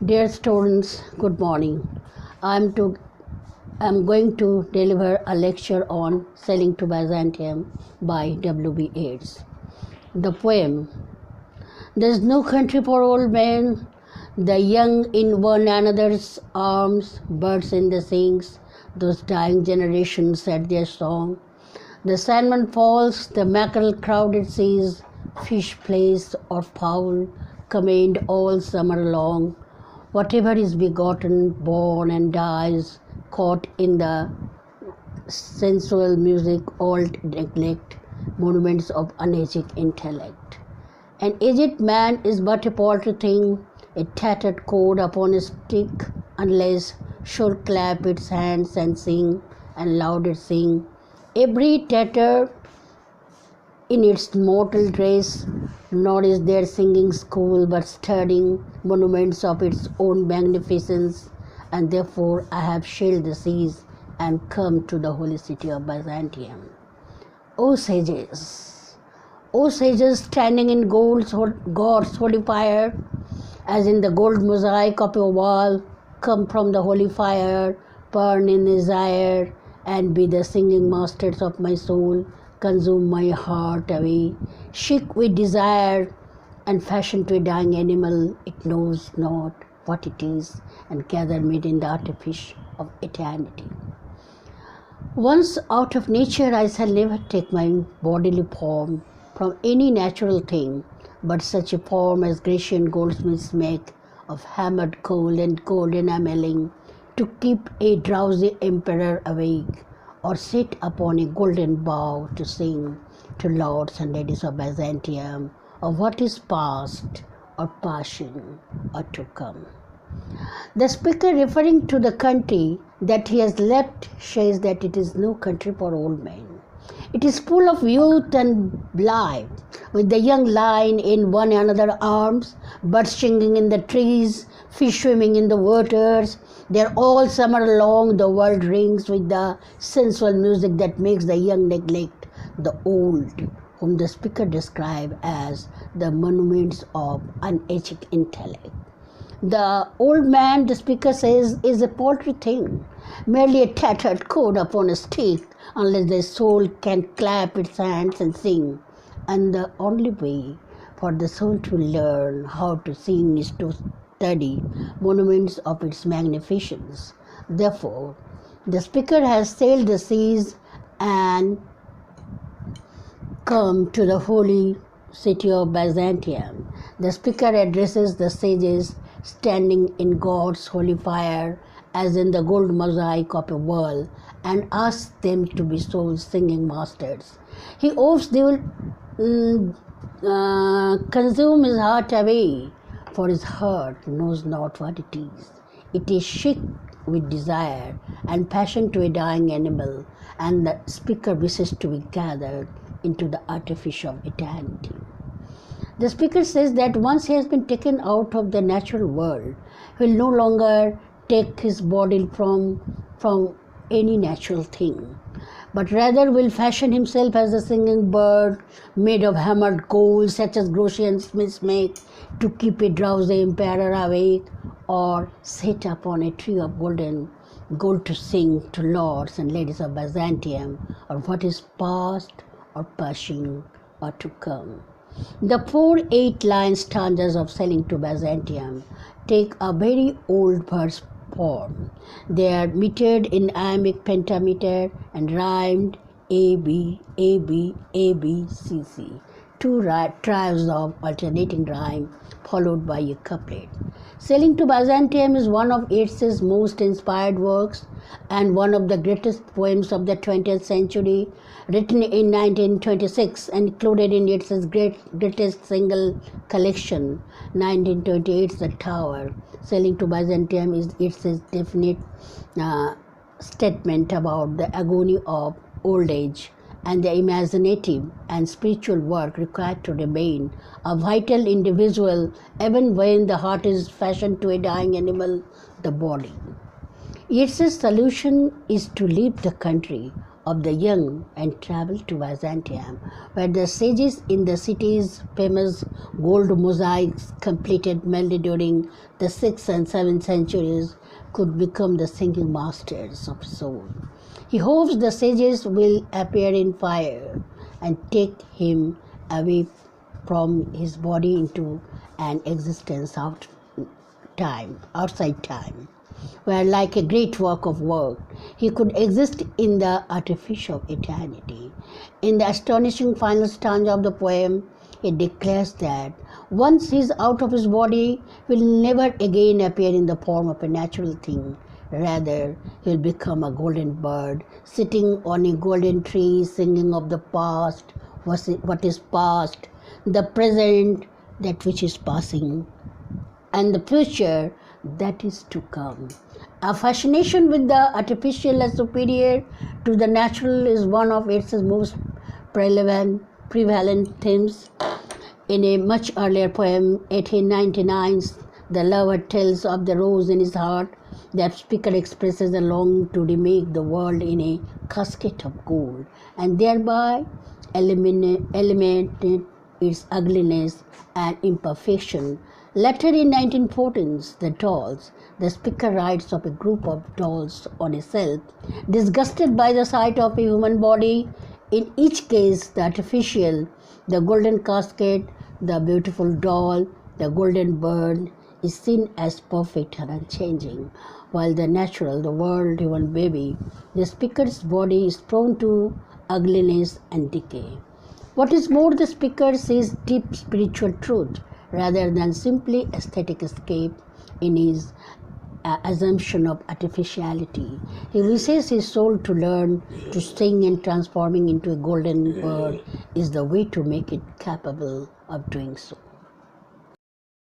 Dear students, good morning. I'm to I'm going to deliver a lecture on Sailing to Byzantium by W.B. Yeats. The poem. There's no country for old men, the young in one another's arms, birds in the sings, those dying generations said their song. The salmon falls, the mackerel crowded seas, fish plays or fowl, command all summer long. Whatever is begotten, born and dies, caught in the sensual music, all neglect, monuments of unageing intellect. An aged man is but a paltry thing, a tattered cord upon a stick, unless should clap its hands and sing, and louder sing. Every tatter in its mortal dress, nor is there singing school, but studying monuments of its own magnificence, and therefore I have sailed the seas and come to the holy city of Byzantium. O sages standing in God's holy fire, as in the gold mosaic of your wall, come from the holy fire, burn in desire, and be the singing masters of my soul, consume my heart away, shake with desire, and fashion to a dying animal, it knows not what it is, and gather made in the artifice of eternity. Once out of nature, I shall never take my bodily form from any natural thing, but such a form as Grecian goldsmiths make of hammered gold and gold enameling, to keep a drowsy emperor awake, or sit upon a golden bough to sing to lords and ladies of Byzantium of what is past or passing or to come. The speaker, referring to the country that he has left, says that it is no country for old men. It is full of youth and life, with the young lying in one another's arms, birds singing in the trees, fish swimming in the waters. There all summer long the world rings with the sensual music that makes the young neglect the old, whom the speaker describes as the monuments of unageing intellect. The old man, the speaker says, is a paltry thing, merely a tattered cord upon a stick, unless the soul can clap its hands and sing. And the only way for the soul to learn how to sing is to study monuments of its magnificence. Therefore, the speaker has sailed the seas and come to the holy city of Byzantium. The speaker addresses the sages standing in God's holy fire, as in the gold mosaic of a world, and asks them to be soul singing masters. He hopes they will consume his heart away, for his heart knows not what it is. It is sick with desire and passion to a dying animal, and the speaker wishes to be gathered into the artifice of eternity. The speaker says that once he has been taken out of the natural world, he will no longer take his body from any natural thing, but rather will fashion himself as a singing bird made of hammered gold, such as Grecian smiths make, to keep a drowsy emperor awake, or sit upon a tree of gold to sing to lords and ladies of Byzantium, or what is past or passing or to come. The 8-line stanzas of Sailing to Byzantium take a very old verse form. They are metered in iambic pentameter and rhymed A, B, A, B, A, B, C, C. Two trios of alternating rhyme followed by a couplet. Sailing to Byzantium is one of Yeats's most inspired works and one of the greatest poems of the 20th century, written in 1926 and included in Yeats's greatest single collection, 1928's The Tower. Sailing to Byzantium is Yeats's definite statement about the agony of old age and the imaginative and spiritual work required to remain a vital individual even when the heart is fashioned to a dying animal, the body. Yeats's solution is to leave the country of the young and traveled to Byzantium, where the sages in the city's famous gold mosaics completed mainly during the 6th and 7th centuries could become the singing masters of soul. He hopes the sages will appear in fire and take him away from his body into an existence outside time, where like a great work, he could exist in the artifice of eternity. In the astonishing final stanza of the poem, it declares that once he is out of his body, he will never again appear in the form of a natural thing. Rather, he will become a golden bird, sitting on a golden tree, singing of the past, what is past, the present, that which is passing, and the future that is to come. A fascination with the artificial as superior to the natural is one of its most prevalent themes. In a much earlier poem, 1899's The Lover tells of the rose in his heart. That speaker expresses a longing to remake the world in a casket of gold and thereby eliminate its ugliness and imperfection. Later in 1914's The Dolls, the speaker writes of a group of dolls on a shelf, disgusted by the sight of a human body. In each case, the artificial, the golden casket, the beautiful doll, the golden bird, is seen as perfect and unchanging, while the natural, the world human baby, the speaker's body is prone to ugliness and decay. What is more, the speaker sees deep spiritual truth rather than simply aesthetic escape in his assumption of artificiality. He wishes his soul to learn to sing, and transforming into a golden bird is the way to make it capable of doing so.